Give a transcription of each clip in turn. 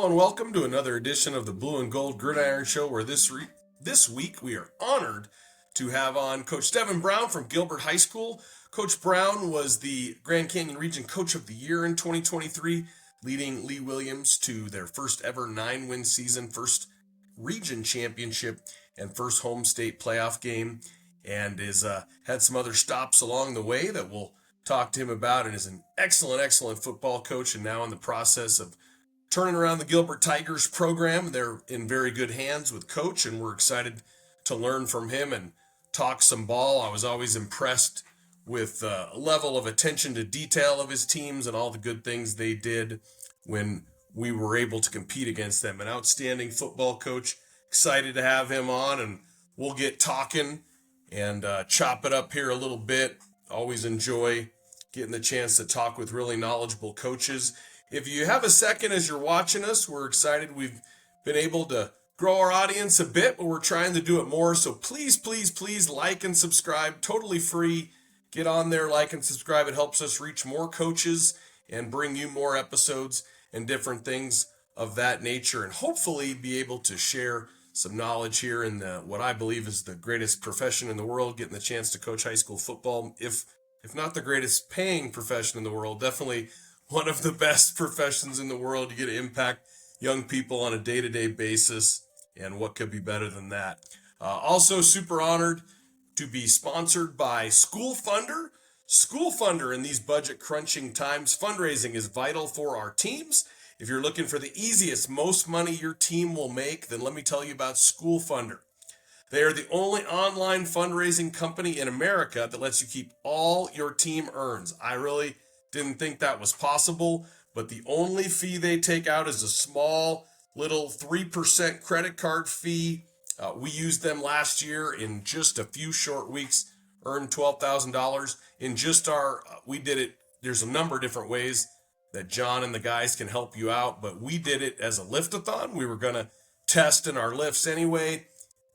Hello and welcome to another edition of the Blue and Gold Gridiron Show, where this week we are honored to have on Coach Stevann Brown from Gilbert High School. Coach Brown was the Grand Canyon Region Coach of the Year in 2023, leading Lee Williams to their first ever 9-win season, first region championship, and first home state playoff game, and is had some other stops along the way that we'll talk to him about, and is an excellent football coach, and now in the process of turning around the Gilbert Tigers program. They're in very good hands with Coach, and we're excited to learn from him and talk some ball. I was always impressed with the level of attention to detail of his teams and all the good things they did when we were able to compete against them. An outstanding football coach. Excited to have him on, and we'll get talking and chop it up here a little bit. Always enjoy getting the chance to talk with really knowledgeable coaches. If you have a second as you're watching us, we're excited. We've been able to grow our audience a bit, but we're trying to do it more. So please like and subscribe. Totally free. Get on there, like and subscribe. It helps us reach more coaches and bring you more episodes and different things of that nature, and hopefully be able to share some knowledge here in what I believe is the greatest profession in the world, getting the chance to coach high school football. If not the greatest paying profession in the world, definitely one of the best professions in the world. You get to impact young people on a day-to-day basis, and what could be better than that? Also super honored to be sponsored by School Funder. School Funder, in these budget crunching times, fundraising is vital for our teams. If you're looking for the easiest, most money your team will make, then let me tell you about School Funder. They are the only online fundraising company in America that lets you keep all your team earns. I really didn't think that was possible, but the only fee they take out is a small little 3% credit card fee. We used them last year in just a few short weeks, earned $12,000 in just we did it. There's a number of different ways that John and the guys can help you out, but we did it as a lift-a-thon. We were going to test in our lifts anyway,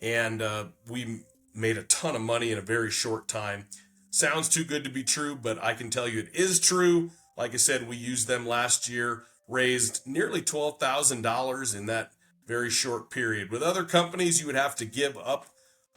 and we made a ton of money in a very short time. Sounds too good to be true, but I can tell you it is true. Like I said, we used them last year, raised nearly $12,000 in that very short period. With other companies, you would have to give up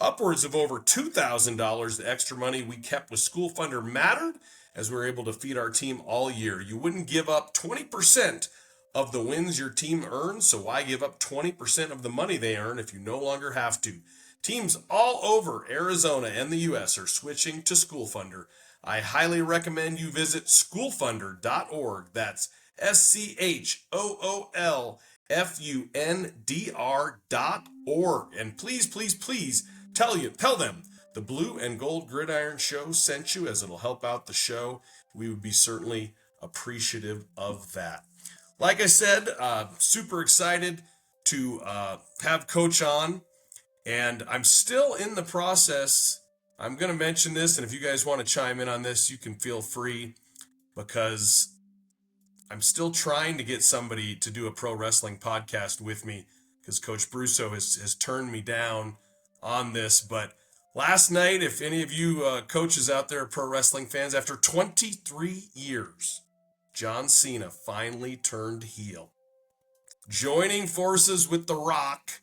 upwards of over $2,000. The extra money we kept with School Funder mattered, as we were able to feed our team all year. You wouldn't give up 20% of the wins your team earns, so why give up 20% of the money they earn if you no longer have to? Teams all over Arizona and the U.S. are switching to School Funder. I highly recommend you visit schoolfunder.org. That's SCHOOLFUNDR.org. And please tell them the Blue and Gold Gridiron Show sent you, as it'll help out the show. We would be certainly appreciative of that. Like I said, super excited to have Coach on. And I'm still in the process. I'm going to mention this, and if you guys want to chime in on this, you can feel free, because I'm still trying to get somebody to do a pro wrestling podcast with me, because Coach Brusso has turned me down on this. But last night, if any of you coaches out there are pro wrestling fans, after 23 years, John Cena finally turned heel. Joining forces with The Rock,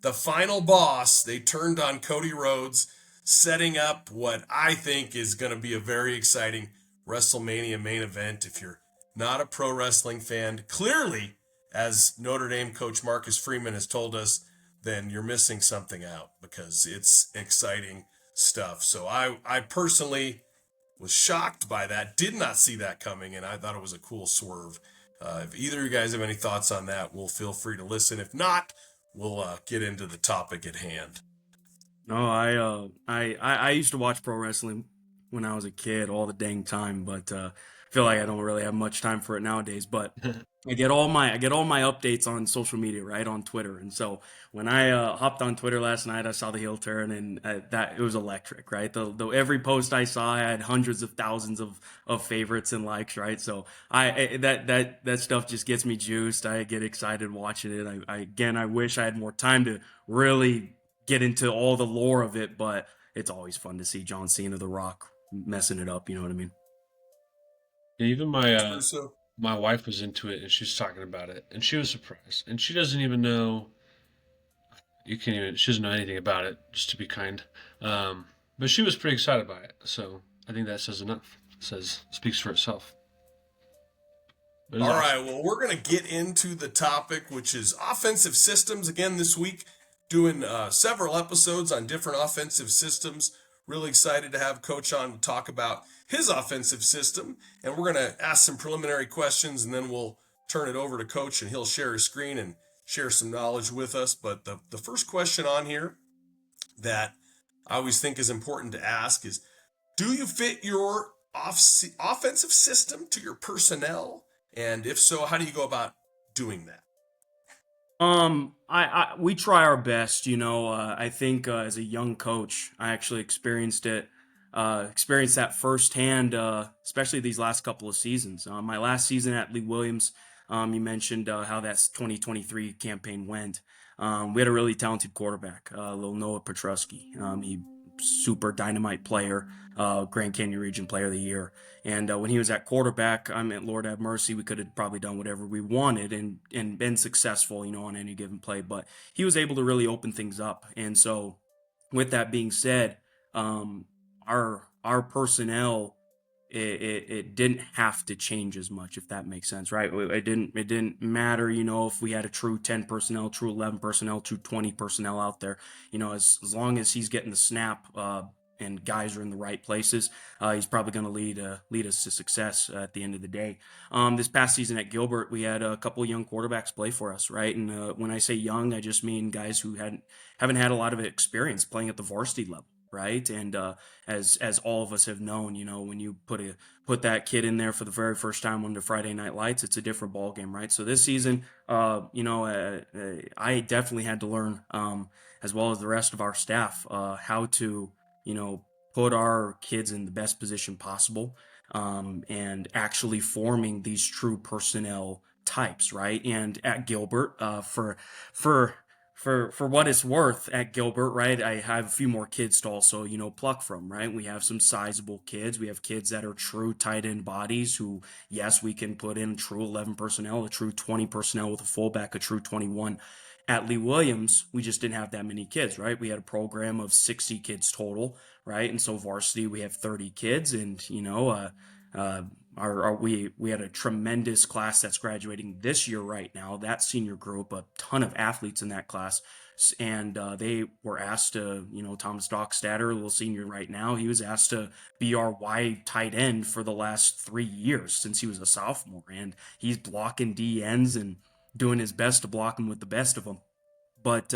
the final boss, they turned on Cody Rhodes, setting up what I think is going to be a very exciting WrestleMania main event. If you're not a pro wrestling fan, clearly, as Notre Dame coach Marcus Freeman has told us, then you're missing something out, because it's exciting stuff. So I personally was shocked by that, did not see that coming, and I thought it was a cool swerve. If either of you guys have any thoughts on that, we'll feel free to listen. If not, we'll get into the topic at hand. No, I used to watch pro wrestling when I was a kid all the dang time, but I feel like I don't really have much time for it nowadays. But I get all my updates on social media, right, on Twitter. And so when I hopped on Twitter last night, I saw the heel turn, and that it was electric, right? The every post I saw, I had hundreds of thousands of favorites and likes, right? So that stuff just gets me juiced. I get excited watching it. I wish I had more time to really get into all the lore of it, but it's always fun to see John Cena, The Rock, messing it up. You know what I mean? Even my my wife was into it and she was talking about it and she was surprised. And she doesn't even know, she doesn't know anything about it, just to be kind. Um, but she was pretty excited by it. So I think that says enough. Speaks for itself. But it was All awesome. right, well, we're going to get into the topic, which is offensive systems. Again, this week, doing several episodes on different offensive systems. Really excited to have Coach on to talk about his offensive system. And we're going to ask some preliminary questions, and then we'll turn it over to Coach, and he'll share his screen and share some knowledge with us. But the first question on here that I always think is important to ask is, do you fit your offensive system to your personnel? And if so, how do you go about doing that? We try our best, I think as a young coach, I actually experienced that firsthand, especially these last couple of seasons. My last season at Lee Williams, you mentioned how that 2023 campaign went. We had a really talented quarterback, little Noah Petrusky. He super dynamite player, Grand Canyon Region Player of the Year. And when he was at quarterback, I mean, Lord have mercy, we could have probably done whatever we wanted and been successful, on any given play. But he was able to really open things up. And so, with that being said, um, our personnel it didn't have to change as much, if that makes sense, right? It didn't matter, if we had a true 10 personnel, true 11 personnel, true 20 personnel out there, as long as he's getting the snap, and guys are in the right places, he's probably going to lead us to success at the end of the day. This past season at Gilbert, we had a couple of young quarterbacks play for us, right? And when I say young, I just mean guys who haven't had a lot of experience playing at the varsity level, right? And as all of us have known, when you put that kid in there for the very first time on the Friday Night Lights, it's a different ball game, right? So this season, I definitely had to learn, as well as the rest of our staff, how to, you know, put our kids in the best position possible, and actually forming these true personnel types, right? And at Gilbert, for for what it's worth at Gilbert, right? I have a few more kids to also, pluck from, right? We have some sizable kids. We have kids that are true tight end bodies who, yes, we can put in true 11 personnel, a true 20 personnel with a fullback, a true 21. At Lee Williams, we just didn't have that many kids, right? We had a program of 60 kids total, right? And so varsity, we have 30 kids, and uh, we had a tremendous class that's graduating this year right now. That senior group, a ton of athletes in that class, and they were asked to, Thomas Dockstader, a little senior right now, he was asked to be our wide tight end for the last 3 years since he was a sophomore, and he's blocking DNs and doing his best to block them with the best of them. But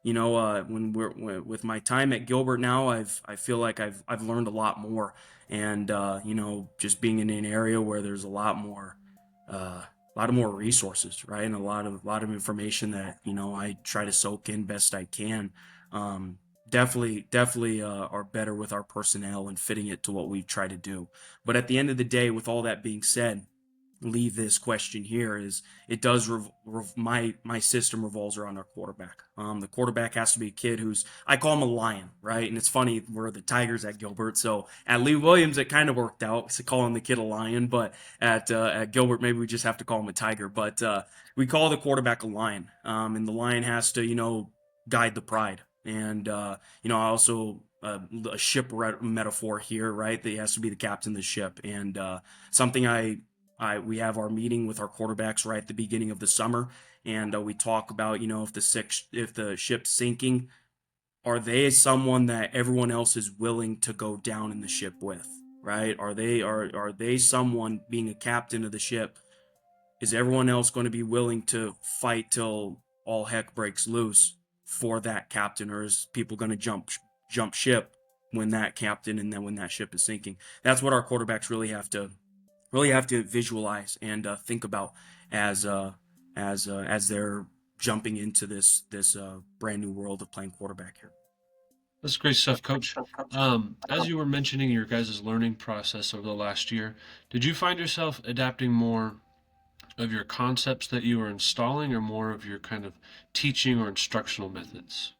with my time at Gilbert now, I feel like I've learned a lot more, and just being in an area where there's a lot of more resources, right, and a lot of information that I try to soak in best I can. Um, definitely are better with our personnel and fitting it to what we try to do. But at the end of the day, with all that being said, leave this question here is it does my system revolves around our quarterback. The quarterback has to be a kid who's, I call him a lion, right? And it's funny, we're the Tigers at Gilbert, so at Lee Williams it kind of worked out to calling the kid a lion, but at Gilbert maybe we just have to call him a tiger. But we call the quarterback a lion, and the lion has to guide the pride. And I also a ship metaphor here, right? That he has to be the captain of the ship, and something we have our meeting with our quarterbacks right at the beginning of the summer, and we talk about if the ship's sinking, are they someone that everyone else is willing to go down in the ship with, right? Are they someone, being a captain of the ship, is everyone else going to be willing to fight till all heck breaks loose for that captain, or is people going to jump ship when that captain and then when that ship is sinking? That's what our quarterbacks really have to visualize and think about as they're jumping into this brand new world of playing quarterback here. That's great stuff, Coach. As you were mentioning your guys' learning process over the last year, did you find yourself adapting more of your concepts that you were installing or more of your kind of teaching or instructional methods?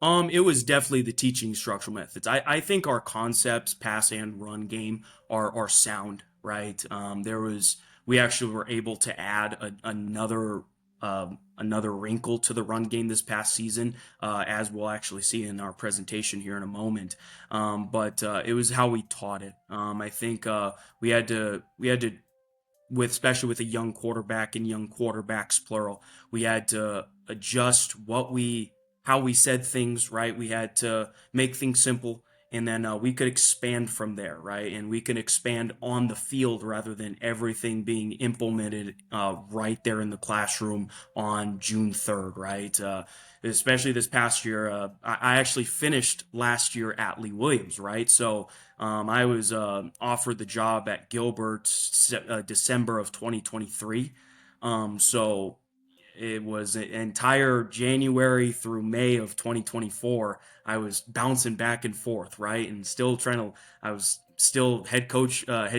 It was definitely the teaching structural methods. I think our concepts, pass and run game, are sound, right? There was we actually were able to add another wrinkle to the run game this past season, as we'll actually see in our presentation here in a moment. But it was how we taught it. I think we had to with especially with a young quarterback and young quarterbacks plural, we had to adjust how we said things, right? We had to make things simple, and then we could expand from there, right? And we can expand on the field rather than everything being implemented right there in the classroom on June 3rd, right? Especially this past year, I actually finished last year at Lee Williams, right? So I was offered the job at Gilbert December of 2023. So it was an entire January through May of 2024. I was bouncing back and forth, right? And still I was still head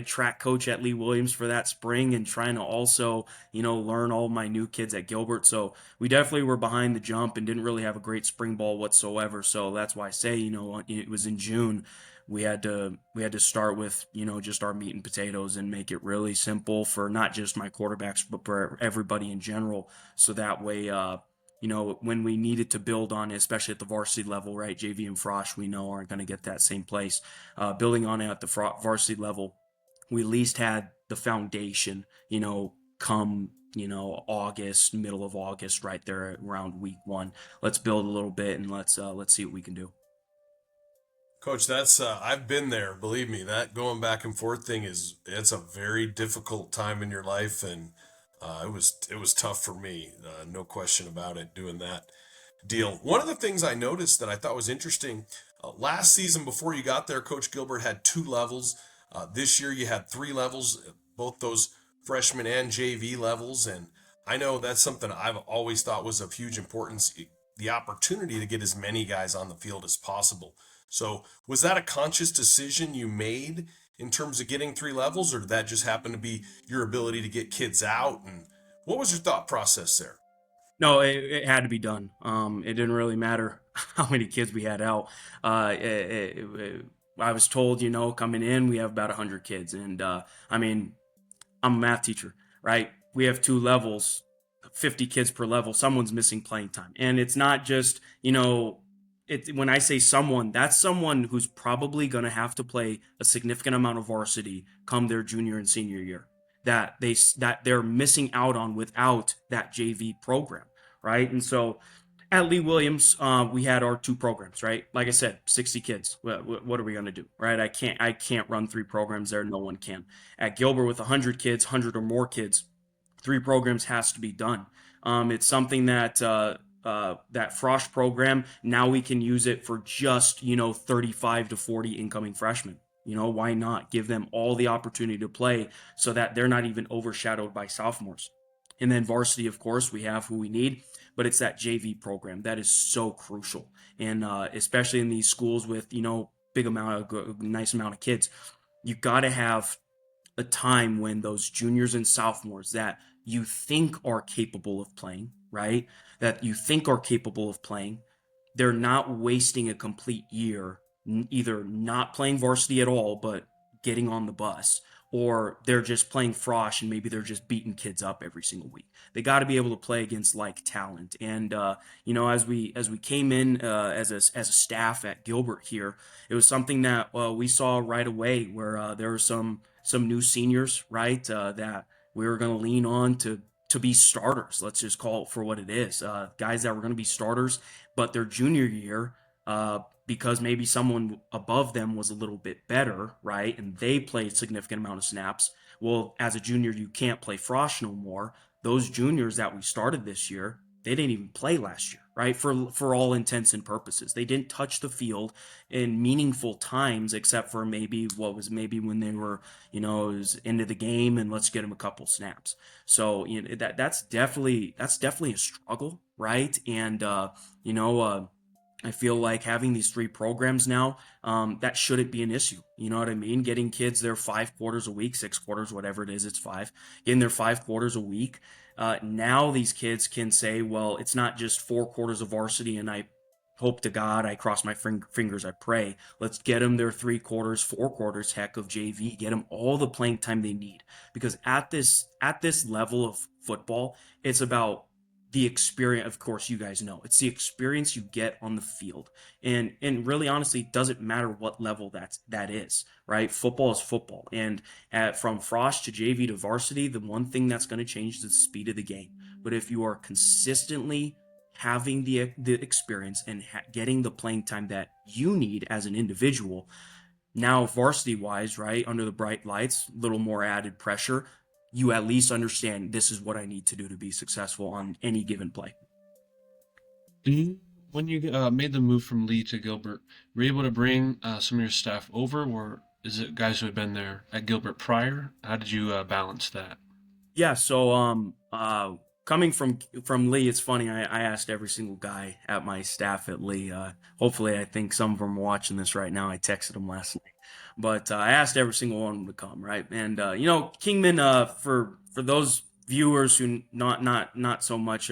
track coach at Lee Williams for that spring and trying to also, learn all my new kids at Gilbert. So we definitely were behind the jump and didn't really have a great spring ball whatsoever. So that's why I say, it was in June. We had to start with just our meat and potatoes and make it really simple for not just my quarterbacks but for everybody in general, so that way when we needed to build on it, especially at the varsity level, right? JV and Frosh, we know aren't going to get that same place. Building on it at the varsity level, we at least had the foundation, come August, middle of August, right there around week 1. Let's build a little bit and let's see what we can do. Coach, that's I've been there. Believe me, that going back and forth thing it's a very difficult time in your life, and it was tough for me, no question about it. Doing that deal. One of the things I noticed that I thought was interesting, last season before you got there, Coach Gilbert had 2 levels. This year you had 3 levels, both those freshman and JV levels, and I know that's something I've always thought was of huge importance. The opportunity to get as many guys on the field as possible. So was that a conscious decision you made in terms of getting 3 levels, or did that just happen to be your ability to get kids out? And what was your thought process there? No, it had to be done. It didn't really matter how many kids we had out. I was told, coming in, we have about 100 kids. And I mean, I'm a math teacher, right? We have 2 levels, 50 kids per level. Someone's missing playing time. And it's not just, when I say someone, that's someone who's probably going to have to play a significant amount of varsity come their junior and senior year that they're missing out on without that JV program, right? And so at Lee Williams, we had our 2 programs, right? Like I said, 60 kids. What are we going to do, right? I can't run 3 programs there. No one can. At Gilbert with 100 kids, 100 or more kids, 3 programs has to be done. It's something that that Frosh program, now we can use it for just 35 to 40 incoming freshmen. Why not give them all the opportunity to play so that they're not even overshadowed by sophomores? And then varsity, of course, we have who we need, but it's that JV program that is so crucial, and especially in these schools with nice amount of kids, you got to have a time when those juniors and sophomores that you think are capable of playing, right? That you think are capable of playing, they're not wasting a complete year either not playing varsity at all, but getting on the bus, or they're just playing frosh and maybe they're just beating kids up every single week. They got to be able to play against like talent. And as we came in as a staff at Gilbert here, it was something that we saw right away where there were some new seniors, right, that we were going to lean on to be starters. Let's just call it for what it is. Guys that were going to be starters, but their junior year, because maybe someone above them was a little bit better, right, and they played a significant amount of snaps. Well, as a junior, you can't play frosh no more. Those juniors that we started this year, they didn't even play last year, right? For all intents and purposes, they didn't touch the field in meaningful times, except for maybe when they were, it was into the game and let's get them a couple snaps. So that's definitely a struggle, right? And I feel like having these 3 programs now, that shouldn't be an issue. You know what I mean? Getting kids their 5 quarters a week, 6 quarters, whatever it is, it's 5. Getting their 5 quarters a week. Now these kids can say, well, it's not just 4 quarters of varsity and I hope to God, I cross my fingers, I pray. Let's get them their 3 quarters, 4 quarters, heck of JV, get them all the playing time they need. Because at this level of football, it's about the experience. Of course, you guys know it's the experience you get on the field, and really honestly, it doesn't matter what level that is, right? Football is football, and from Frosh to JV to varsity, the one thing that's going to change is the speed of the game. But if you are consistently having the experience and getting the playing time that you need as an individual, now varsity wise, right, under the bright lights, a little more added pressure, you at least understand this is what I need to do to be successful on any given play. When you made the move from Lee to Gilbert, were you able to bring some of your staff over, or is it guys who had been there at Gilbert prior? How did you balance that? Yeah, so coming from Lee, it's funny. I asked every single guy at my staff at Lee. Hopefully, I think some of them are watching this right now. I texted them last night, but I asked every single one to come. Right, and Kingman. For those viewers who not so much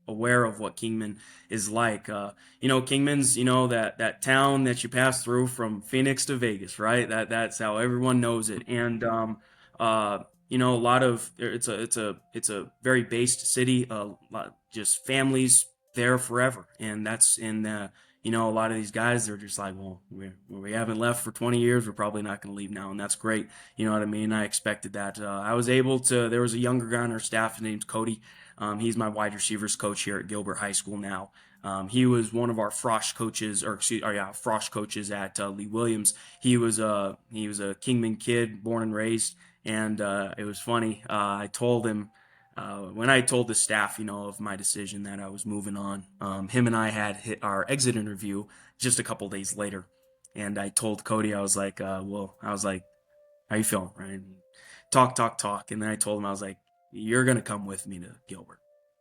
aware of what Kingman is like. Kingman's that town that you pass through from Phoenix to Vegas. Right, that's how everyone knows it, and uh, a lot of it's a very based city, just families there forever, and that's in a lot of these guys, they're just like, well, we haven't left for 20 years, we're probably not going to leave now, and that's great. You know what I mean? I expected that. I was able to. There was a younger guy on our staff. His name's Cody. He's my wide receivers coach here at Gilbert High School now. He was one of our Frosh coaches, Frosh coaches at Lee Williams. He was a Kingman kid, born and raised, and it was funny. I told him when I told the staff, of my decision that I was moving on. Him and I had hit our exit interview just a couple days later, and I told Cody, I was like, how you feeling, right? And talk, talk, talk, and then I told him, I was like, you're gonna come with me to Gilbert.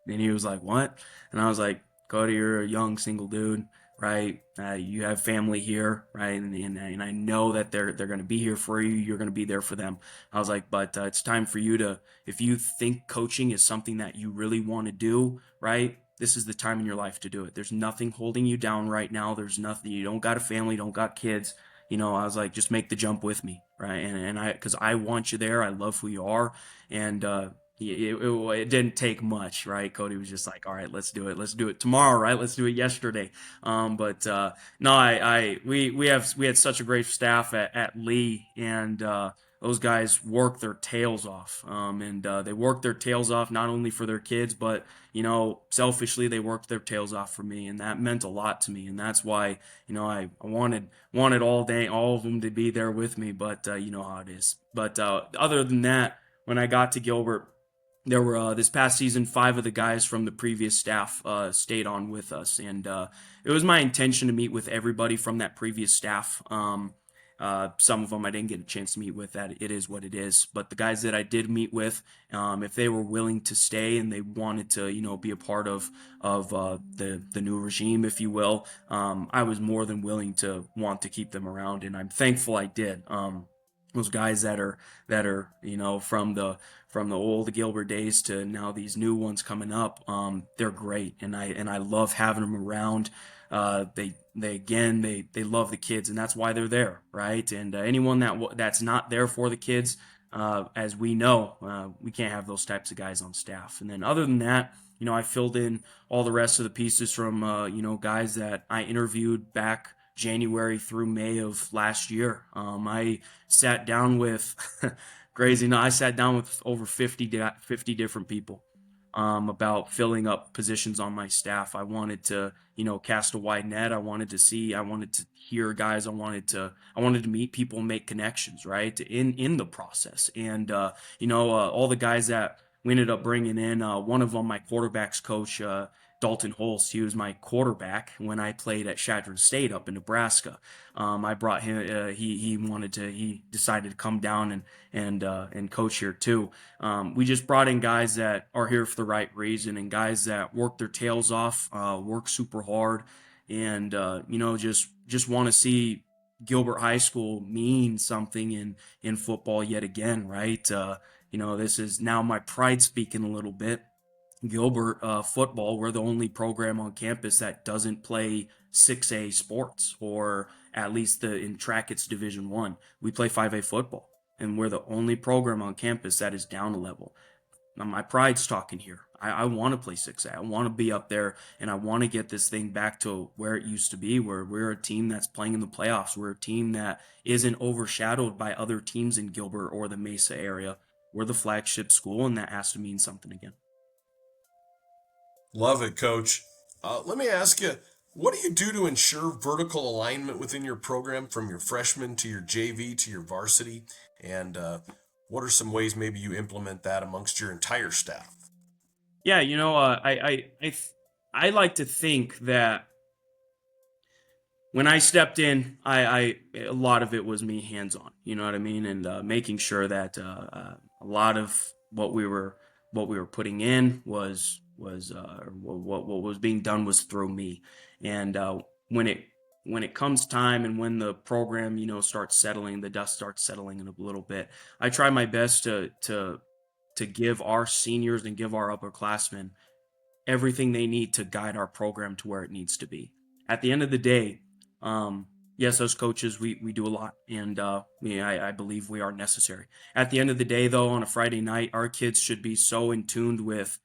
And he was like, what? And I was like, Cody, you're a young single dude, right? You have family here, right? And I know that they're going to be here for you. You're going to be there for them. I was like, but it's time for you to, if you think coaching is something that you really want to do, right? This is the time in your life to do it. There's nothing holding you down right now. There's nothing. You don't got a family, don't got kids. I was like, just make the jump with me, right? Because I want you there. I love who you are, and it didn't take much, right? Cody was just like, all right, let's do it. Let's do it tomorrow, right? Let's do it yesterday. But no, we had such a great staff at Lee, and those guys work their tails off. And they work their tails off not only for their kids, but selfishly they worked their tails off for me, and that meant a lot to me. And that's why I wanted all of them to be there with me. But you know how it is. But other than that, when I got to Gilbert, there were this past season 5 of the guys from the previous staff stayed on with us, and it was my intention to meet with everybody from that previous staff. Some of them I didn't get a chance to meet with. That it is what it is. But the guys that I did meet with, if they were willing to stay and they wanted to, be a part of the new regime, if you will, I was more than willing to want to keep them around, and I'm thankful I did. Those guys that are from the old Gilbert days to now these new ones coming up, they're great, and I love having them around. They love the kids, and that's why they're there, right? And anyone that's not there for the kids, as we know, we can't have those types of guys on staff. And then other than that, I filled in all the rest of the pieces from guys that I interviewed back January through May of last year. I sat down with crazy. No, I sat down with over 50 different people about filling up positions on my staff. I wanted to, cast a wide net. I wanted to hear guys. I wanted to meet people and make connections, right? In the process. And all the guys that we ended up bringing in, one of them, my quarterbacks coach, Dalton Holst. He was my quarterback when I played at Chadron State up in Nebraska. I brought him. He decided to come down and coach here too. We just brought in guys that are here for the right reason, and guys that work their tails off, work super hard, and just want to see Gilbert High School mean something in football yet again, right? This is now my pride speaking a little bit. Gilbert football, we're the only program on campus that doesn't play 6A sports, or at least in track it's Division 1. We play 5A football, and we're the only program on campus that is down a level. Now, my pride's talking here. I want to play 6A. I want to be up there, and I want to get this thing back to where it used to be, where we're a team that's playing in the playoffs. We're a team that isn't overshadowed by other teams in Gilbert or the Mesa area. We're the flagship school, and that has to mean something again. Love it, Coach. Let me ask you, what do you do to ensure vertical alignment within your program from your freshman to your JV to your varsity? And what are some ways maybe you implement that amongst your entire staff? Yeah, I like to think that when I stepped in, a lot of it was me hands on. You know what I mean, and making sure that a lot of what we were putting in was what was being done was through me. And when it comes time and when the program starts settling, the dust starts settling in a little bit. I try my best to give our seniors and give our upperclassmen everything they need to guide our program to where it needs to be. At the end of the day, yes, as coaches, we do a lot, and I believe we are necessary. At the end of the day, though, on a Friday night, our kids should be so in tune with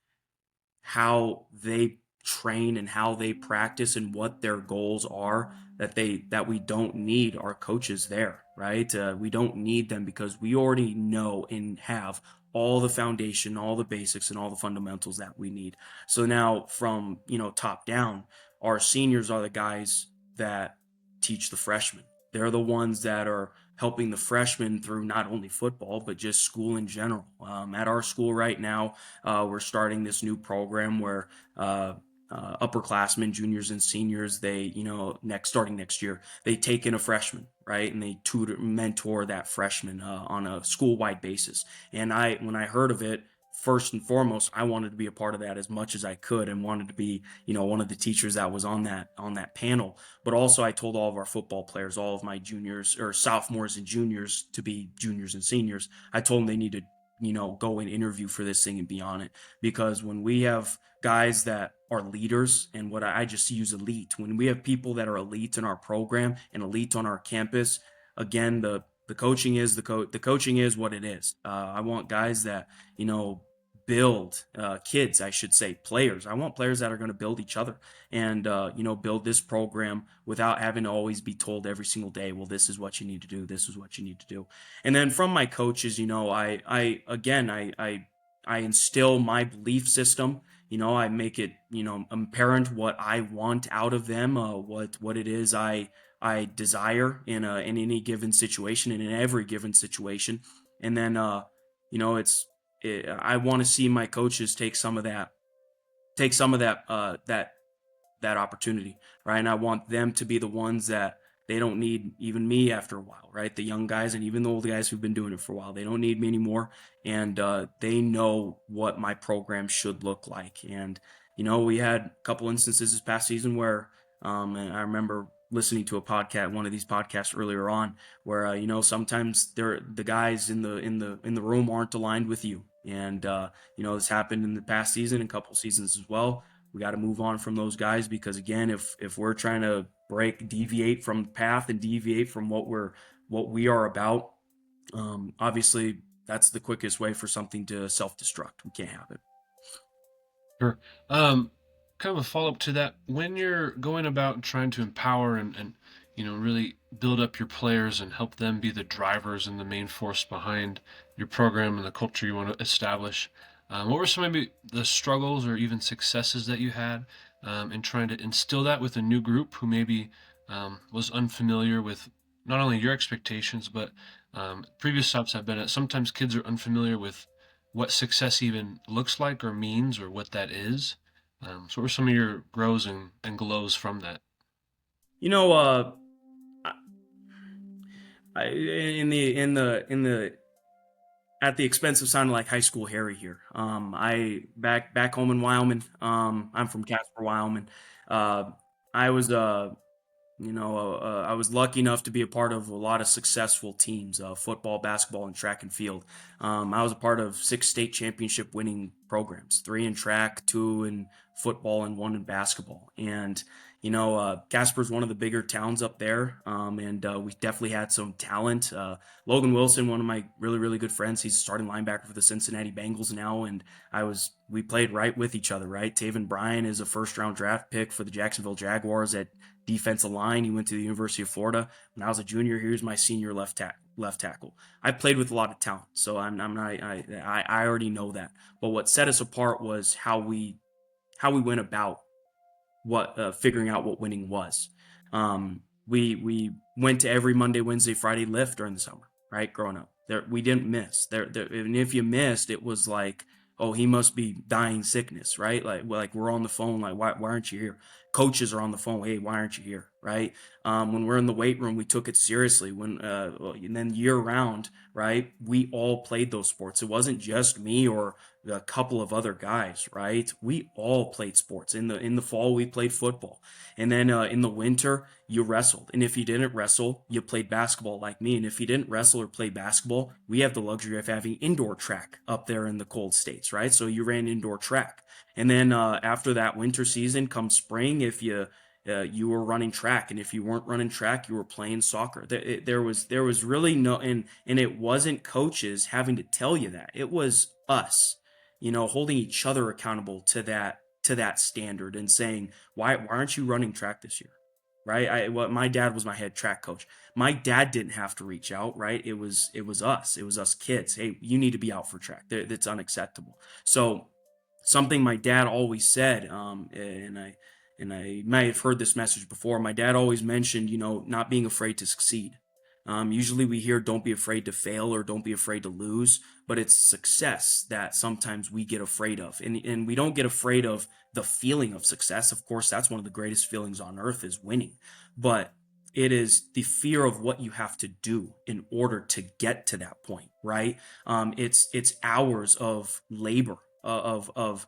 how they train and how they practice and what their goals are that we don't need our coaches there, right? We don't need them because we already know and have all the foundation, all the basics, and all the fundamentals that we need. So now, from top down, our seniors are the guys that teach the freshmen. They're the ones that are helping the freshmen through not only football but just school in general. At our school right now, we're starting this new program where upperclassmen, juniors and seniors, they, starting next year, they take in a freshman, right? And they mentor that freshman on a school-wide basis. And when I heard of it, first and foremost, I wanted to be a part of that as much as I could, and wanted to be, one of the teachers that was on that panel. But also, I told all of our football players, all of my juniors or sophomores and juniors, to be juniors and seniors. I told them they need to, go and interview for this thing and be on it, because when we have guys that are leaders, and what I just use elite, when we have people that are elite in our program and elite on our campus, again, the coaching is the coaching is what it is. I want guys that build kids, I should say, players. I want players that are going to build each other, and build this program without having to always be told every single day, well, this is what you need to do, this is what you need to do. And then from my coaches, I instill my belief system. I make it apparent what I want out of them, what it is I desire in any given situation and in every given situation. And then I want to see my coaches take some of that opportunity, right? And I want them to be the ones that they don't need even me after a while, right? The young guys and even the old guys who've been doing it for a while, they don't need me anymore, and they know what my program should look like. And we had a couple instances this past season where, and I remember listening to one of these podcasts earlier on, where sometimes the guys in the room aren't aligned with you, and this happened in the past season and a couple seasons as well. We got to move on from those guys, because again, if we're trying to deviate from path and deviate from what we are about, obviously that's the quickest way for something to self-destruct. We can't have it. Sure. Kind of a follow up to that. When you're going about trying to empower and really build up your players and help them be the drivers and the main force behind your program and the culture you want to establish, what were some maybe the struggles or even successes that you had in trying to instill that with a new group who maybe was unfamiliar with not only your expectations, but previous stops I've been at, sometimes kids are unfamiliar with what success even looks like or means or what that is. So what were some of your grows and glows from that? You know, in the at the expense of sounding like high school Harry here, I back home in Wyoming. I'm from Casper, Wyoming. I was I was lucky enough to be a part of a lot of successful teams, football, basketball, and track and field. I was a part of 6 state championship winning programs, 3 in track, 2 in football, and 1 in basketball. And, Casper's one of the bigger towns up there, and we definitely had some talent. Logan Wilson, one of my really, really good friends, he's a starting linebacker for the Cincinnati Bengals now, and we played right with each other, right? Stevann Brown is a first-round draft pick for the Jacksonville Jaguars at defensive line. He went to the University of Florida. When I was a junior, he was my senior left tackle. I played with a lot of talent, so I already know that. But what set us apart was how we went about figuring out what winning was. We went to every Monday, Wednesday, Friday lift during the summer, right? Growing up, we didn't miss. And if you missed, it was like, oh, he must be dying sickness, right? Like we're on the phone, like why aren't you here? Coaches are on the phone, hey, why aren't you here, right? When we're in the weight room, we took it seriously. And then year round, right? We all played those sports. It wasn't just me or a couple of other guys, right? We all played sports. In the fall, we played football, and then in the winter, you wrestled. And if you didn't wrestle, you played basketball like me. And if you didn't wrestle or play basketball, we have the luxury of having indoor track up there in the cold states, right? So you ran indoor track. And then after that winter season, come spring, if you were running track, and if you weren't running track, you were playing soccer. There was really no, and it wasn't coaches having to tell you that. It was us, holding each other accountable to that standard and saying, why aren't you running track this year? Right. My dad was my head track coach. My dad didn't have to reach out. Right. It was us. It was us kids. Hey, you need to be out for track. That's unacceptable. So something my dad always said, and I might have heard this message before. My dad always mentioned, not being afraid to succeed. Usually we hear don't be afraid to fail or don't be afraid to lose, but it's success that sometimes we get afraid of. And we don't get afraid of the feeling of success. Of course, that's one of the greatest feelings on earth is winning. But it is the fear of what you have to do in order to get to that point, right? It's hours of labor, of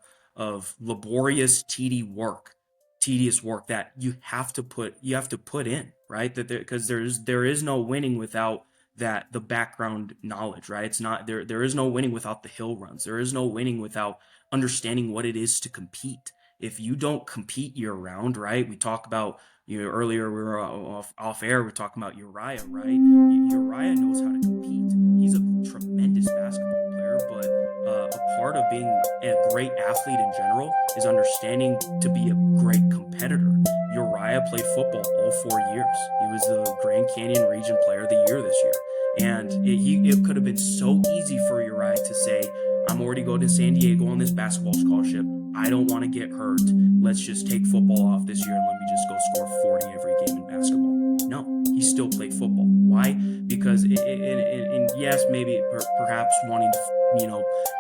laborious, tedious work that you have to put in, right? Because there is no winning without the background knowledge, right? It's not there is no winning without the hill runs. There is no winning without understanding what it is to compete. If you don't compete year round, right? We talk about, earlier we were off air, we're talking about Uriah, right? Uriah knows how to compete. He's a tremendous basketball player, but a part of being a great athlete in general is understanding to be a great competitor. Uriah played football all 4 years. He was the Grand Canyon Region Player of the Year this year. And it could have been so easy for Uriah to say, I'm already going to San Diego on this basketball scholarship. I don't want to get hurt. Let's just take football off this year and let me just go score 40 every game in basketball. No, he still played football. Why? Because, yes, maybe perhaps wanting to,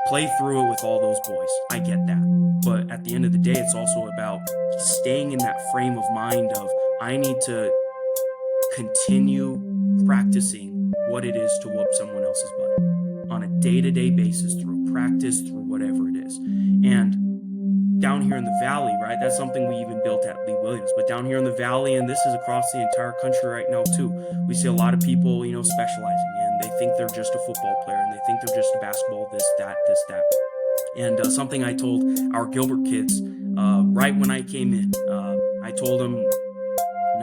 play through it with all those boys. I get that. But at the end of the day, it's also about staying in that frame of mind of, I need to continue practicing what it is to whoop someone else's butt on a day-to-day basis through practice, through whatever it is. And down here in the Valley, right, that's something we even built at Lee Williams. But down here in the Valley, and this is across the entire country right now too, we see a lot of people, specializing, and they think they're just a football player, and they think they're just a basketball, this, that. And something I told our Gilbert kids right when I came in, I told them,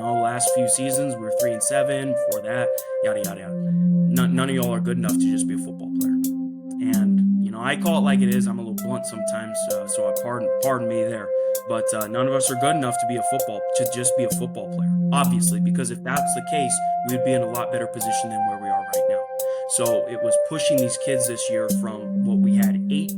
last few seasons we were 3-7. Before that, yada yada yada. None of y'all are good enough to just be a football player. And I call it like it is. I'm a little blunt sometimes, so I pardon me there. But none of us are good enough to just be a football player. Obviously, because if that's the case, we would be in a lot better position than where we are right now. So it was pushing these kids this year from what we had 8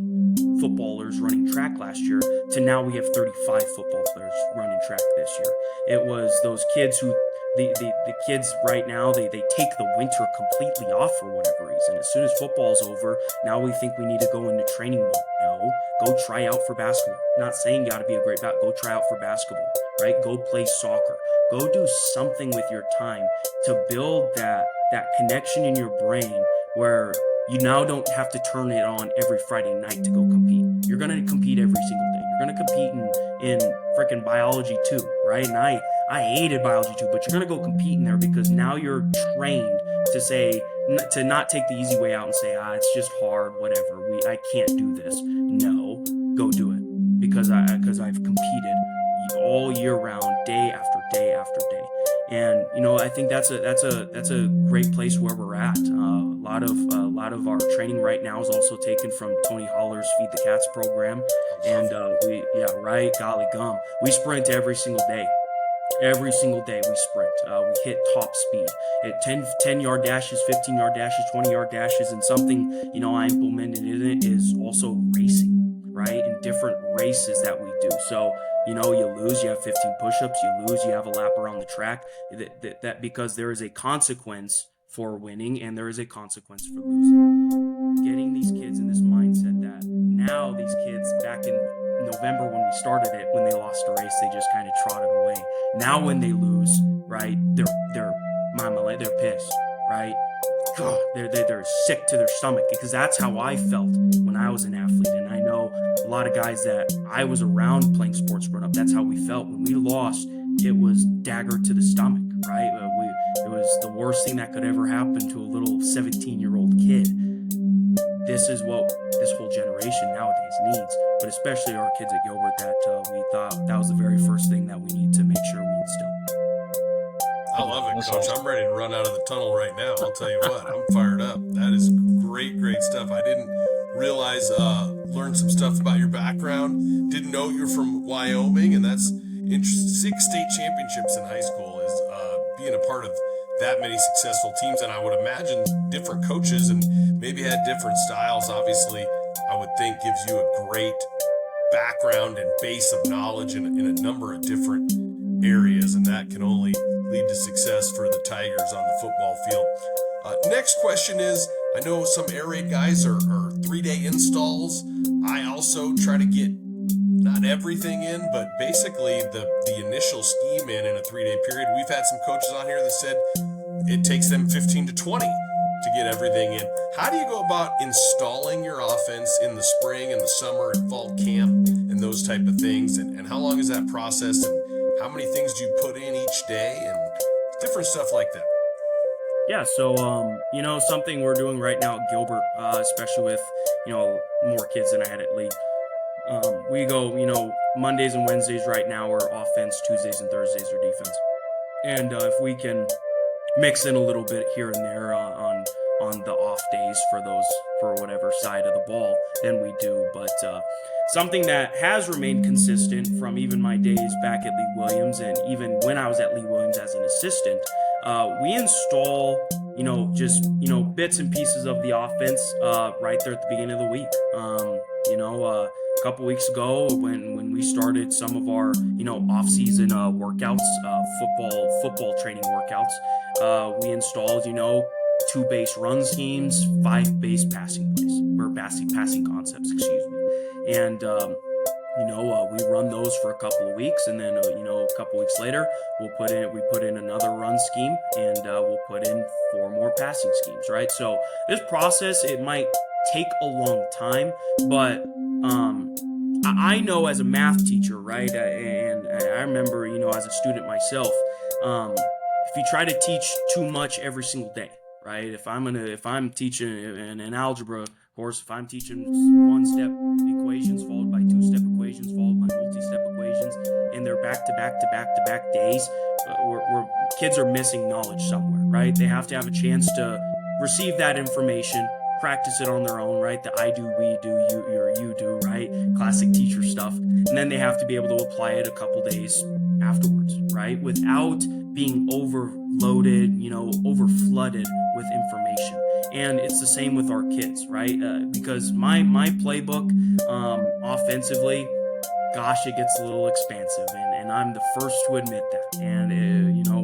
footballers running track last year to now we have 35 football players running track this year. It was those kids who the kids right now, they take the winter completely off for whatever reason. As soon as football's over, now we think we need to go into training mode. No, go try out for basketball. I'm not saying you got to be a great back. Go try out for basketball, right? Go play soccer. Go do something with your time to build that connection in your brain where you now don't have to turn it on every Friday night to go compete. You're going to compete every single day. You're going to compete in freaking biology too, right? And I hated biology too, but you're going to go compete in there because now you're trained to say, to not take the easy way out and say, it's just hard, whatever. I can't do this. No, go do it because I've competed all year round, day after day after day. And I think that's a great place where we're at. A lot of our training right now is also taken from Tony Holler's Feed the Cats program, and golly gum, we sprint every single day. Every single day we sprint. We hit top speed at 10-yard dashes, 15-yard dashes, 20-yard dashes, and something I implemented in it is also racing, right? In different races that we do. So you lose, you have 15 push-ups. You lose, you have a lap around the track. That because there is a consequence for winning and there is a consequence for losing. Getting these kids in this mindset that now these kids back in November when we started it, when they lost a race, they just kind of trotted away. Now when they lose, right, they're pissed, right? God, they're sick to their stomach because that's how I felt when I was an athlete. And I know a lot of guys that I was around playing sports growing up, that's how we felt. When we lost, it was dagger to the stomach, right? It was the worst thing that could ever happen to a little 17-year-old kid. This is what this whole generation nowadays needs, but especially our kids at Gilbert, that we thought that was the very first thing that we need to make sure we instill. I love it, Coach. I'm ready to run out of the tunnel right now. I'll tell you what, I'm fired up. That is great stuff. I didn't realize, learned some stuff about your background. Didn't know you're from Wyoming, and that's interesting. 6 state championships in high school is being a part of that many successful teams, and I would imagine different coaches and maybe had different styles. Obviously, I would think gives you a great background and base of knowledge in a number of different areas, and that can only lead to success for the Tigers on the football field. Next question is, I know some air raid guys are 3-day installs. I also try to get not everything in, but basically the initial scheme in a 3-day period. We've had some coaches on here that said it takes them 15 to 20 to get everything in. How do you go about installing your offense in the spring and the summer and fall camp and those type of things? And how long is that process? And how many things do you put in each day and different stuff like that? Yeah, so, something we're doing right now at Gilbert, especially with, more kids than I had at Lee. We go, Mondays and Wednesdays right now are offense, Tuesdays and Thursdays are defense. And if we can mix in a little bit here and there on the off days for whatever side of the ball, then we do. But something that has remained consistent from even my days back at Lee Williams and even when I was at Lee Williams as an assistant, we install, bits and pieces of the offense right there at the beginning of the week. A couple weeks ago when we started some of our, off-season workouts, football training workouts, we installed, 2 base run schemes, 5 base passing plays, or passing concepts, excuse me. And, we run those for a couple of weeks, and then, a couple weeks later, we put in another run scheme, and we'll put in 4 more passing schemes, right? So this process, it might take a long time, but I know as a math teacher, right, and I remember, as a student myself, if you try to teach too much every single day, right, if I'm teaching an algebra course, if I'm teaching 1-step equations followed by 2-step equations followed by multi-step equations, and they're back-to-back days, kids are missing knowledge somewhere, right? They have to have a chance to receive that information, practice it on their own, right? The I do, we do, you do, right? Classic teacher stuff. And then they have to be able to apply it a couple days afterwards, right? Without being overloaded, over-flooded with information. And it's the same with our kids, right? Because my playbook, offensively, gosh, it gets a little expansive, and I'm the first to admit that. And,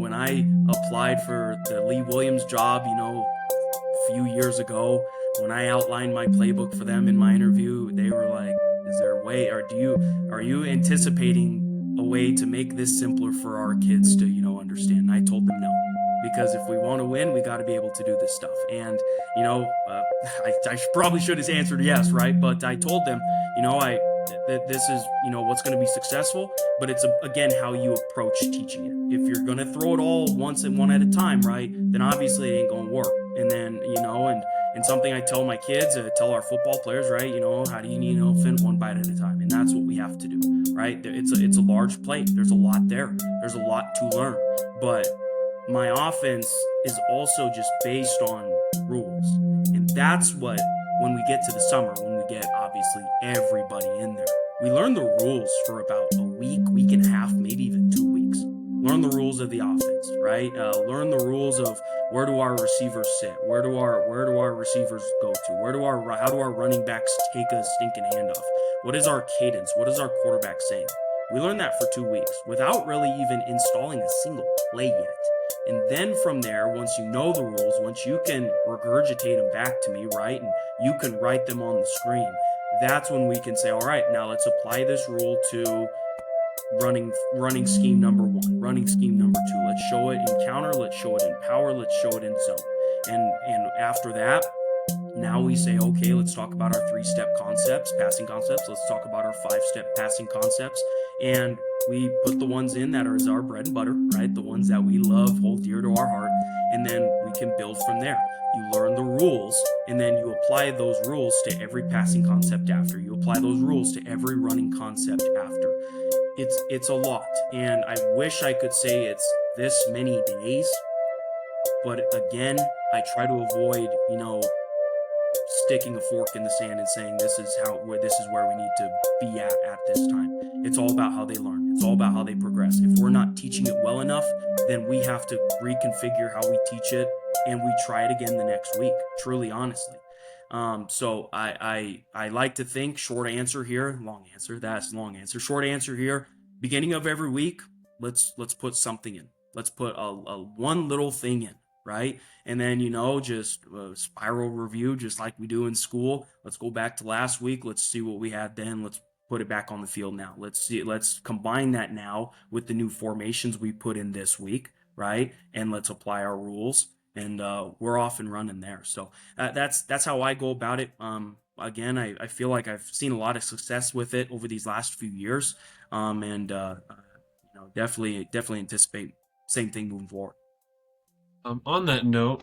when I applied for the Lee Williams job, a few years ago, when I outlined my playbook for them in my interview, they were like, is there a way, or are you anticipating a way to make this simpler for our kids to, understand? And I told them no, because if we want to win, we got to be able to do this stuff. And, I probably should have answered yes, right? But I told them, this is, what's going to be successful, but it's, again, how you approach teaching it. If you're going to throw it all once and one at a time, right, then obviously it ain't going to work. And then, and something I tell my kids, tell our football players, right, how do you, fin one bite at a time? And that's what we have to do, right? It's a large plate. There's a lot there. There's a lot to learn. But my offense is also just based on rules. And that's what, when we get to the summer, when we get, obviously, everybody in there, we learn the rules for about a week and a half, maybe even 2 weeks. Learn the rules of the offense, right? Learn the rules of where do our receivers sit? Where do our receivers go to? How do our running backs take a stinking handoff? What is our cadence? What is our quarterback saying? We learned that for 2 weeks without really even installing a single play yet. And then from there, once you know the rules, once you can regurgitate them back to me, right, and you can write them on the screen, that's when we can say, all right, now let's apply this rule to running scheme number 1, running scheme number 2. Let's show it in counter, let's show it in power, let's show it in zone. And after that, now we say, okay, let's talk about our 3-step concepts, passing concepts. Let's talk about our 5-step passing concepts. And we put the ones in that are our bread and butter, right? The ones that we love, hold dear to our heart. And then we can build from there. You learn the rules, and then you apply those rules to every passing concept after. You apply those rules to every running concept after. It's a lot. And I wish I could say it's this many days. But again, I try to avoid, sticking a fork in the sand and saying this is where we need to be at this time. It's all about how they learn. It's all about how they progress. If we're not teaching it well enough, then we have to reconfigure how we teach it, and we try it again the next week. Truly, honestly. So I like to think, short answer here, long answer. That's long answer. Short answer here. Beginning of every week, let's put something in. Let's put a one little thing in. Right? And then, just a spiral review, just like we do in school. Let's go back to last week. Let's see what we had then. Let's put it back on the field now. Let's combine that now with the new formations we put in this week, right? And let's apply our rules, and we're off and running there. So that's how I go about it. Again, I feel like I've seen a lot of success with it over these last few years, and definitely anticipate same thing moving forward. On that note,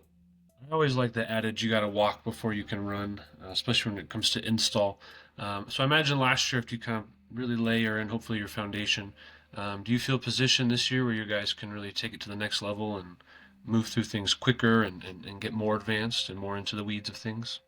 I always like the adage you got to walk before you can run, especially when it comes to install. So I imagine last year, if you kind of really layer in hopefully your foundation, do you feel positioned this year where you guys can really take it to the next level and move through things quicker and get more advanced and more into the weeds of things?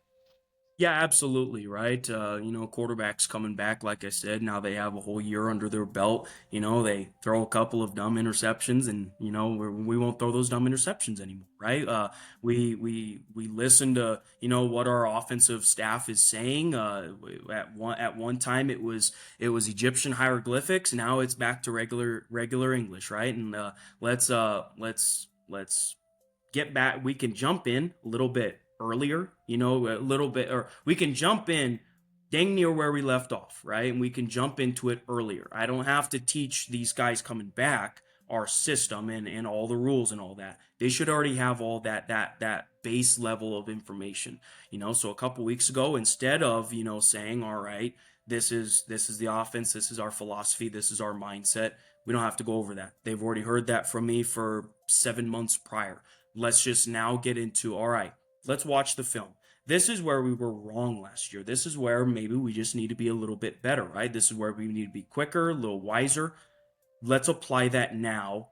Yeah, absolutely, right? Quarterbacks coming back, like I said, now they have a whole year under their belt. They throw a couple of dumb interceptions, and we won't throw those dumb interceptions anymore, right? We listen to what our offensive staff is saying. At one time it was Egyptian hieroglyphics. Now it's back to regular English, right? And let's get back. We can jump in a little bit earlier, a little bit, or we can jump in dang near where we left off, right? And we can jump into it earlier. I don't have to teach these guys coming back our system and all the rules and all that. They should already have all that base level of information, So a couple weeks ago, instead of, saying, all right, this is the offense, this is our philosophy, this is our mindset, we don't have to go over that. They've already heard that from me for 7 months prior. Let's just now get into, all right, let's watch the film. This is where we were wrong last year. This is where maybe we just need to be a little bit better, right? This is where we need to be quicker, a little wiser. Let's apply that now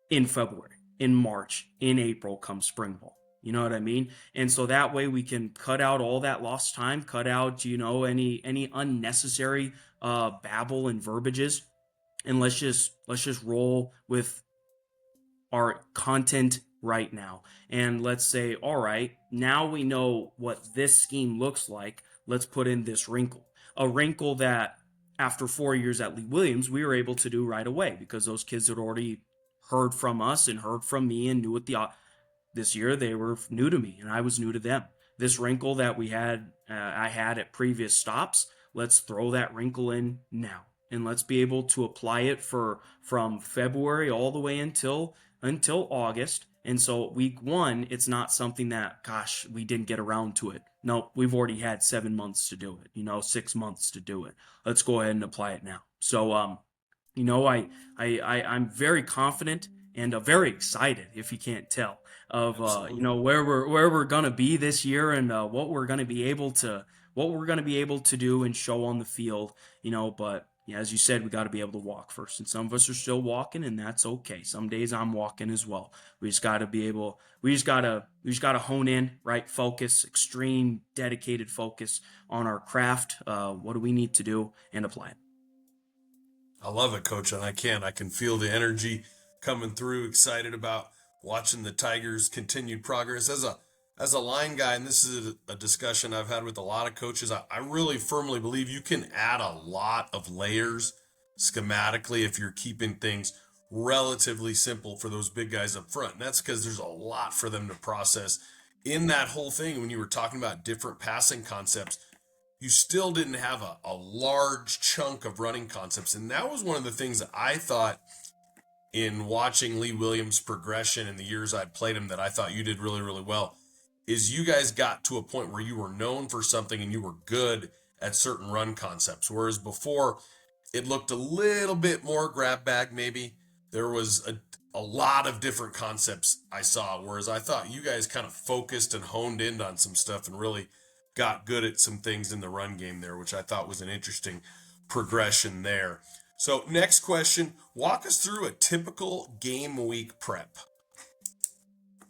in February, in March, in April, come spring ball. You know what I mean? And so that way we can cut out all that lost time, cut out, any unnecessary babble and verbiages, and let's just roll with our content right now. And let's say, all right, now we know what this scheme looks like. Let's put in this wrinkle. A wrinkle that after 4 years at Lee Williams, we were able to do right away because those kids had already heard from us and heard from me and knew what this year they were new to me and I was new to them. This wrinkle that I had at previous stops, let's throw that wrinkle in now. And let's be able to apply it from February all the way until August. And so week 1, it's not something that, gosh, we didn't get around to it. No, we've already had 7 months to do it, 6 months to do it. Let's go ahead and apply it now. So, I'm very confident and very excited, if you can't tell, of Absolutely. where we're gonna be this year and what we're gonna be able to do and show on the field. But yeah, as you said, we got to be able to walk first, and some of us are still walking, and that's okay. Some days I'm walking as well. We just got to be able. We just gotta hone in, right? Focus, extreme, dedicated focus on our craft. What do we need to do and apply it? I love it, Coach, and I can feel the energy coming through. Excited about watching the Tigers' continued progress as a line guy. And this is a discussion I've had with a lot of coaches. I really firmly believe you can add a lot of layers schematically if you're keeping things relatively simple for those big guys up front. And that's because there's a lot for them to process in that whole thing. When you were talking about different passing concepts, you still didn't have a large chunk of running concepts. And that was one of the things that I thought in watching Lee Williams' progression in the years I'd played him that I thought you did really, really well is you guys got to a point where you were known for something and you were good at certain run concepts. Whereas before, it looked a little bit more grab bag, maybe. There was a lot of different concepts I saw, whereas I thought you guys kind of focused and honed in on some stuff and really got good at some things in the run game there, which I thought was an interesting progression there. So, next question, walk us through a typical game week prep.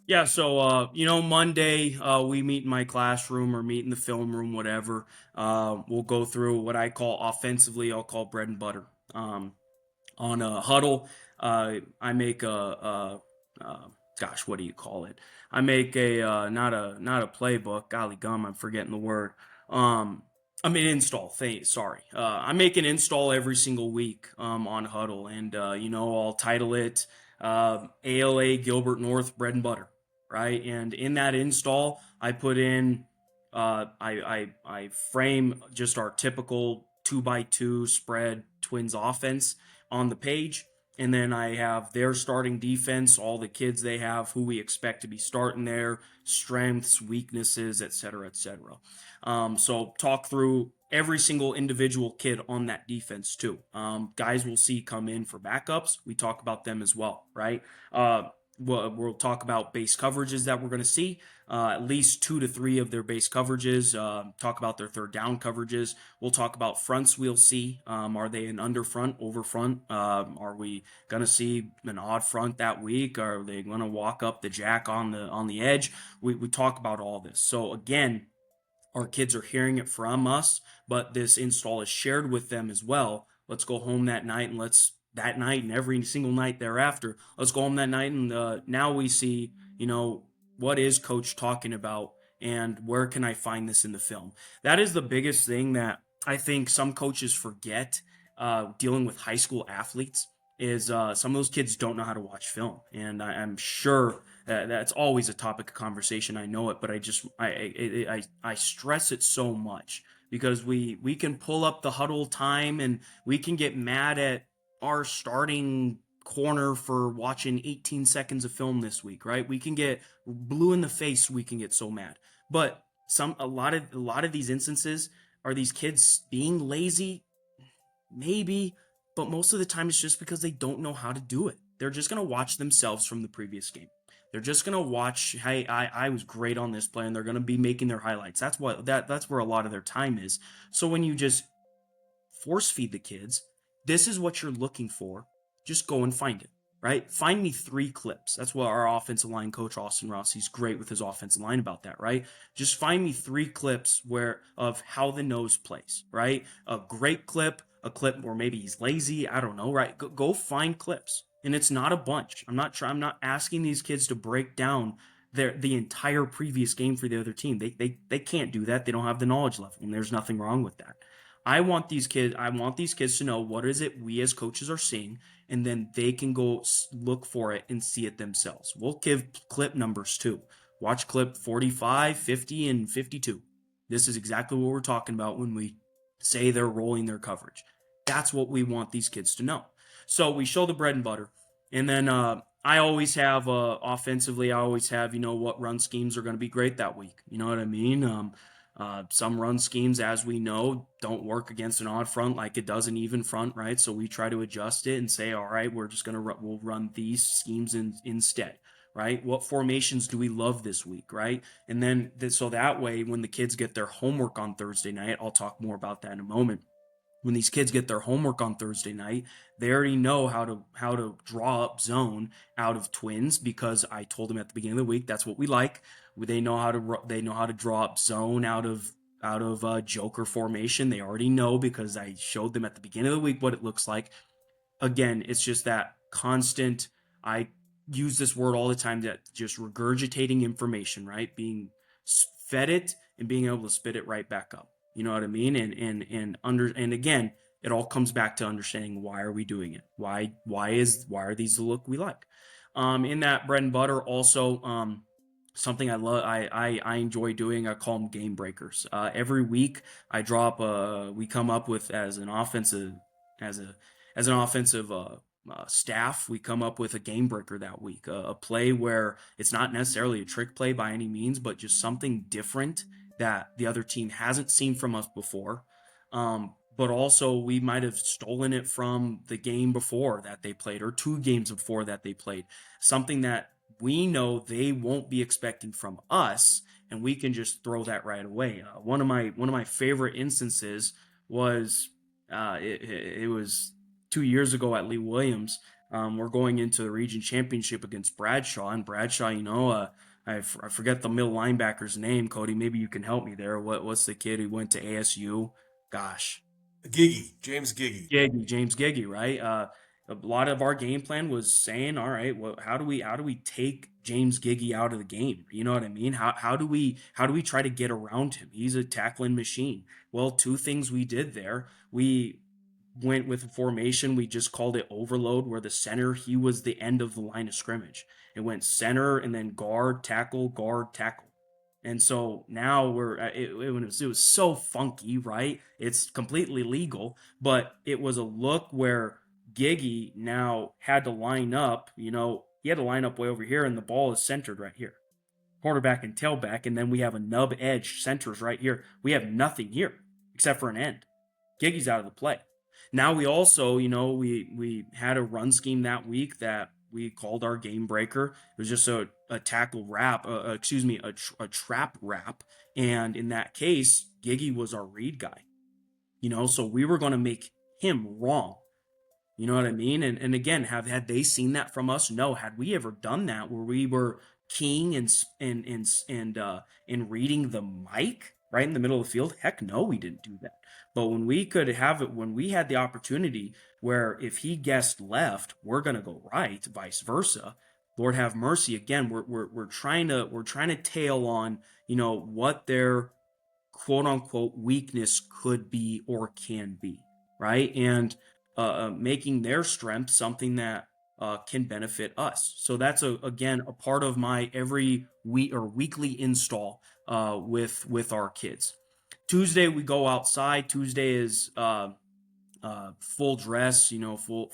Yeah, so Monday we meet in my classroom or meet in the film room, whatever. We'll go through what I call offensively, I'll call bread and butter. On a huddle, I make gosh, what do you call it? I make a not a playbook. Golly gum, I'm forgetting the word. Um, I mean install. Sorry, I make an install every single week on huddle, and I'll title it ALA Gilbert North Bread and Butter, right? And in that install, I put in I frame just our typical 2x2 spread twins offense on the page. And then I have their starting defense, all the kids they have, who we expect to be starting there, strengths, weaknesses, et cetera, et cetera. So talk through every single individual kid on that defense too. Guys we'll see come in for backups. We talk about them as well, right? We'll talk about base coverages that we're going to see, at least 2 to 3 of their base coverages. Talk about their third down coverages. We'll talk about fronts we'll see. Are they an under front, over front? Are we going to see an odd front that week? Are they going to walk up the jack on the edge? We talk about all this. So again, our kids are hearing it from us, but this install is shared with them as well. Let's go home that night and that night and every single night thereafter, let's go home that night and now we see, what is coach talking about and where can I find this in the film? That is the biggest thing that I think some coaches forget dealing with high school athletes is some of those kids don't know how to watch film. And I'm sure that's always a topic of conversation. I know it, but I stress it so much because we can pull up the huddle time and we can get mad at our starting corner for watching 18 seconds of film this week, right? We can get blue in the face. We can get so mad, but a lot of these instances are these kids being lazy, maybe, but most of the time it's just because they don't know how to do it. They're just going to watch themselves from the previous game. They're just going to watch, hey, I was great on this play, and they're going to be making their highlights. That's where a lot of their time is. So when you just force feed the kids, this is what you're looking for. Just go and find it, right? Find me 3 clips. That's what our offensive line coach, Austin Ross, he's great with his offensive line about that, right? Just find me 3 clips of how the nose plays, right? A great clip, a clip where maybe he's lazy, I don't know, right? Go find clips. And it's not a bunch. I'm not asking these kids to break down the entire previous game for the other team. They can't do that. They don't have the knowledge level, and there's nothing wrong with that. I want these kids to know what is it we as coaches are seeing, and then they can go look for it and see it themselves. We'll give clip numbers too. Watch clip 45, 50, and 52. This is exactly what we're talking about when we say they're rolling their coverage. That's what we want these kids to know. So we show the bread and butter, and then I always have offensively. I always have what run schemes are going to be great that week. You know what I mean? Some run schemes, as we know, don't work against an odd front like it does an even front, right? So we try to adjust it and say, all right, we're just going to we'll run these schemes instead, right? What formations do we love this week, right? And then so that way, when the kids get their homework on Thursday night, I'll talk more about that in a moment. When these kids get their homework on Thursday night, they already know how to draw up zone out of twins, because I told them at the beginning of the week that's what we like. They know how to draw up zone out of joker formation. They already know, because I showed them at the beginning of the week what it looks like. Again, it's just that constant, I use this word all the time, that just regurgitating information, right? Being fed it and being able to spit it right back up. You know what I mean? And again, it all comes back to understanding, why are we doing it? Why are these the look we like? In that bread and butter, also, something I love, I enjoy doing, I call them game breakers. Every week we come up with, as a as an offensive staff, we come up with a game breaker that week, a play where it's not necessarily a trick play by any means, but just something different that the other team hasn't seen from us before. But also, we might have stolen it from the game before that they played, or 2 games before that they played. Something that we know they won't be expecting from us, and we can just throw that right away. One of my favorite instances was, it was 2 years ago at Lee Williams. We're going into the region championship against Bradshaw, and Bradshaw, I forget the middle linebacker's name. Cody, maybe you can help me there. What's the kid who went to ASU? Gosh, James Giggy. James Giggy, right? A lot of our game plan was saying, all right, well, how do we take James Giggy out of the game? You know what I mean? How do we try to get around him? He's a tackling machine. Well, 2 things we did there. We went with a formation. We just called it overload, where the center, he was the end of the line of scrimmage. It went center and then guard, tackle, guard, tackle. And so now it was so funky, right? It's completely legal, but it was a look where Giggy now had to line up, he had to line up way over here, and the ball is centered right here. Quarterback and tailback, and then we have a nub edge centers right here. We have nothing here except for an end. Giggy's out of the play. Now we also, we had a run scheme that week that we called our game breaker. It was just a tackle wrap, a trap wrap. And in that case, Giggy was our read guy, so we were going to make him wrong. You know what I mean? And again, had they seen that from us? No. Had we ever done that where we were keying and reading the mic right in the middle of the field? Heck no, we didn't do that. But when we could have it, when we had the opportunity where if he guessed left, we're gonna go right, vice versa. Lord have mercy. Again, we're trying to tail on, what their quote unquote weakness could be or can be, right? And making their strength something that can benefit us. So that's again a part of my every week or weekly install with our kids. Tuesday we go outside. Tuesday is full dress,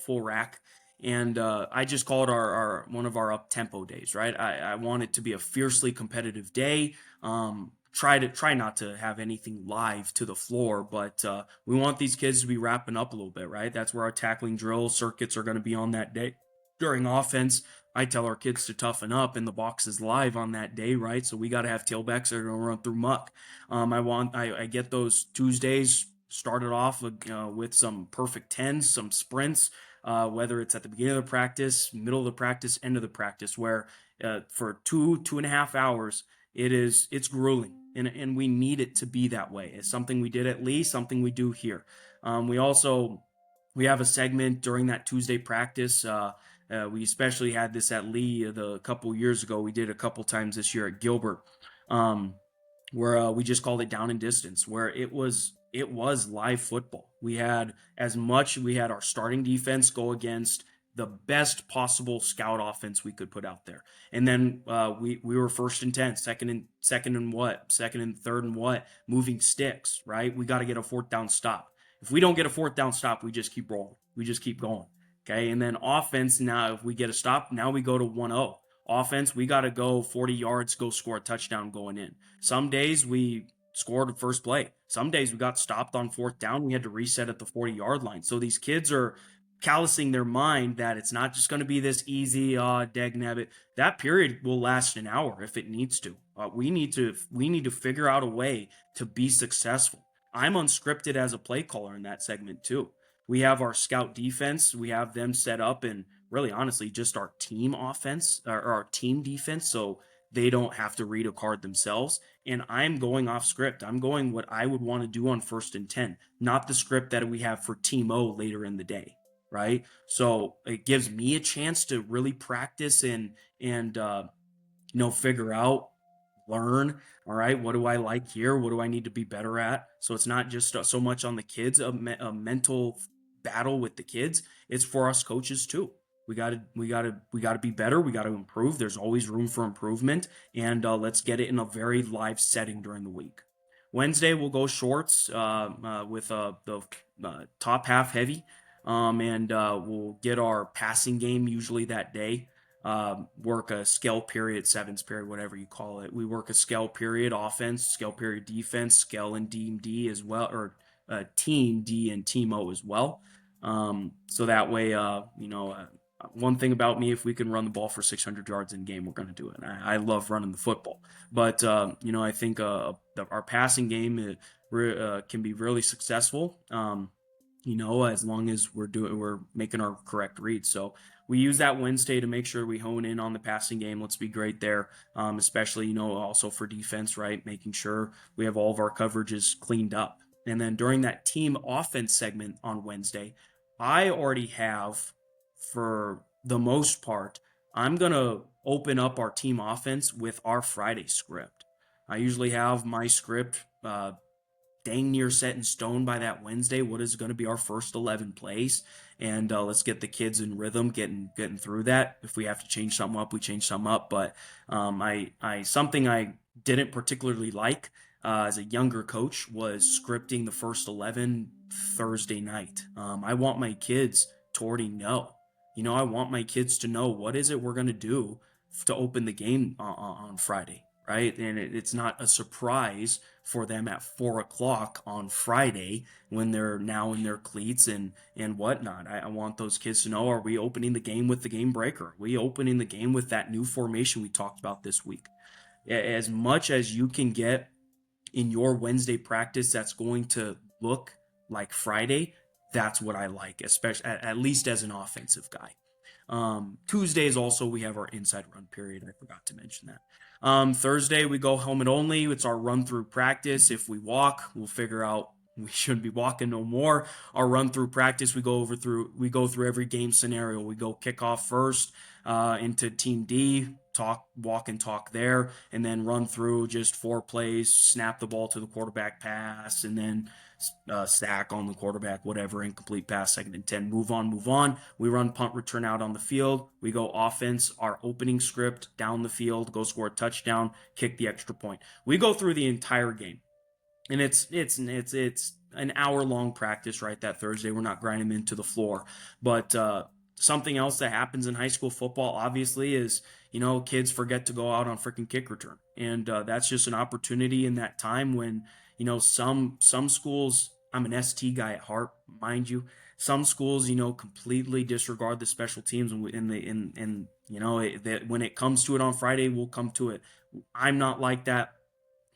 full rack. And I just call it our one of our up tempo days, right? I want it to be a fiercely competitive day. Try not to have anything live to the floor, but we want these kids to be wrapping up a little bit, right? That's where our tackling drill circuits are going to be on that day. During offense, I tell our kids to toughen up, and the box is live on that day, right? So we got to have tailbacks that are going to run through muck. I get those Tuesdays started off with some perfect tens, some sprints, whether it's at the beginning of the practice, middle of the practice, end of the practice, where for 2.5 hours, it's grueling, and we need it to be that way. It's something we did at Lee, something we do here. We have a segment during that Tuesday practice. We especially had this at Lee a couple years ago. We did a couple times this year at Gilbert, where we just called it down and distance, where it was live football. We had our starting defense go against the best possible scout offense we could put out there. And then we were 1st and 10, second and third and what? Moving sticks, right? We got to get a 4th down stop. If we don't get a 4th down stop, we just keep rolling. We just keep going. Okay. And then offense, now if we get a stop, now we go to 1-0. Offense, we got to go 40 yards, go score a touchdown going in. Some days we scored the first play. Some days we got stopped on fourth down. We had to reset at the 40-yard line. So these kids are callousing their mind that it's not just going to be this easy, dag nabbit. That period will last an hour if it needs to. We need to figure out a way to be successful. I'm unscripted as a play caller in that segment too. We have our scout defense. We have them set up, and really honestly just our team offense or our team defense, so they don't have to read a card themselves. And I'm going off script. I'm going what I would want to do on 1st and 10, not the script that we have for Team O later in the day, right? So it gives me a chance to really practice and figure out, learn. All right, what do I like here? What do I need to be better at? So it's not just so much on the kids, a mental battle with the kids. It's for us coaches too. We got to be better. We got to improve. There's always room for improvement, and let's get it in a very live setting during the week. Wednesday we'll go shorts with the top half heavy, and we'll get our passing game usually that day. Work a scale period, sevens period, whatever you call it. We work a scale period offense, scale period defense, scale and team D as well, or team D and team O as well. So that way, one thing about me, if we can run the ball for 600 yards in game, we're going to do it. I love running the football, but I think our passing game can be really successful. As long as we're making our correct reads. So we use that Wednesday to make sure we hone in on the passing game. Let's be great there, especially also for defense, right? Making sure we have all of our coverages cleaned up. And then during that team offense segment on Wednesday, I already have, for the most part, I'm going to open up our team offense with our Friday script. I usually have my script dang near set in stone by that Wednesday. What is going to be our first 11 plays? And let's get the kids in rhythm, getting through that. If we have to change something up, we change something up. But something I didn't particularly like as a younger coach was scripting the first 11 Thursday night. I want my kids to already know. I want my kids to know what is it we're going to do to open the game on Friday, right? And it's not a surprise for them at 4:00 on Friday when they're now in their cleats and whatnot. I want those kids to know, are we opening the game with the game breaker? Are we opening the game with that new formation we talked about this week? As much as you can get in your Wednesday practice that's going to look like Friday, that's what I like, especially at least as an offensive guy. Tuesdays also, we have our inside run period. I forgot to mention that. Thursday, we go helmet only. It's our run through practice. If we walk, we'll figure out we shouldn't be walking no more. Our run through practice, we go through every game scenario. We go kickoff first into team D, walk and talk there, and then run through just 4 plays, snap the ball to the quarterback, pass, and then sack on the quarterback, whatever, incomplete pass, 2nd and 10, move on. We run punt return out on the field. We go offense, our opening script, down the field, go score a touchdown, kick the extra point. We go through the entire game. And it's an hour-long practice, right, that Thursday. We're not grinding them into the floor. But something else that happens in high school football, obviously, is, kids forget to go out on freaking kick return. And that's just an opportunity in that time when, some schools, I'm an ST guy at heart, mind you. Some schools, completely disregard the special teams, and when it comes to it on Friday, we'll come to it. I'm not like that.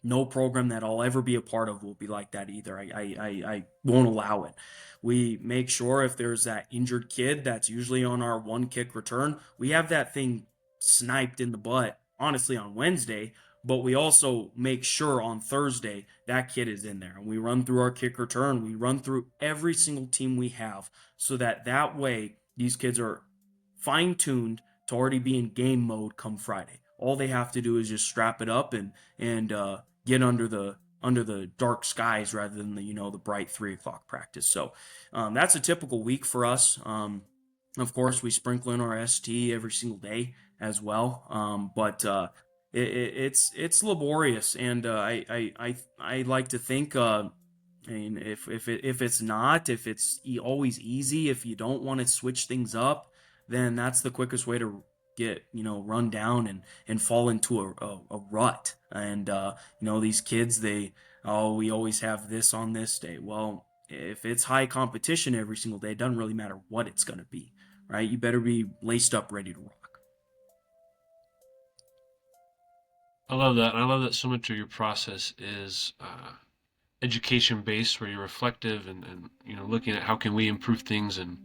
No program that I'll ever be a part of will be like that either. I won't allow it. We make sure if there's that injured kid that's usually on our 1 kick return, we have that thing sniped in the butt, honestly, on Wednesday, but we also make sure on Thursday that kid is in there. And we run through our kick return. We run through every single team we have so that way these kids are fine-tuned to already be in game mode come Friday. All they have to do is just strap it up and get under the dark skies rather than the bright 3:00 practice. So that's a typical week for us. Of course, we sprinkle in our ST every single day as well. But it's laborious, and I like to think. If it's always easy, if you don't want to switch things up, then that's the quickest way to get run down and fall into a rut. And these kids, they Oh, we always have this on this day. Well, if it's high competition every single day, it doesn't really matter what it's going to be, right? You better be laced up, ready to rock. I love that. And I love that so much of your process is education based, where you're reflective and looking at how can we improve things and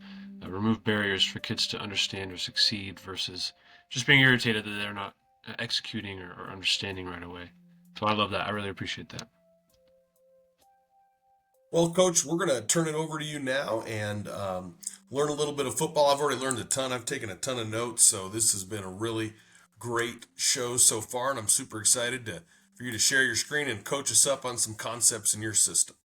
remove barriers for kids to understand or succeed versus just being irritated that they're not executing or understanding right away. So I love that. I really appreciate that. Well, Coach, we're going to turn it over to you now and learn a little bit of football. I've already learned a ton. I've taken a ton of notes, so this has been a really great show so far, and I'm super excited for you to share your screen and coach us up on some concepts in your system.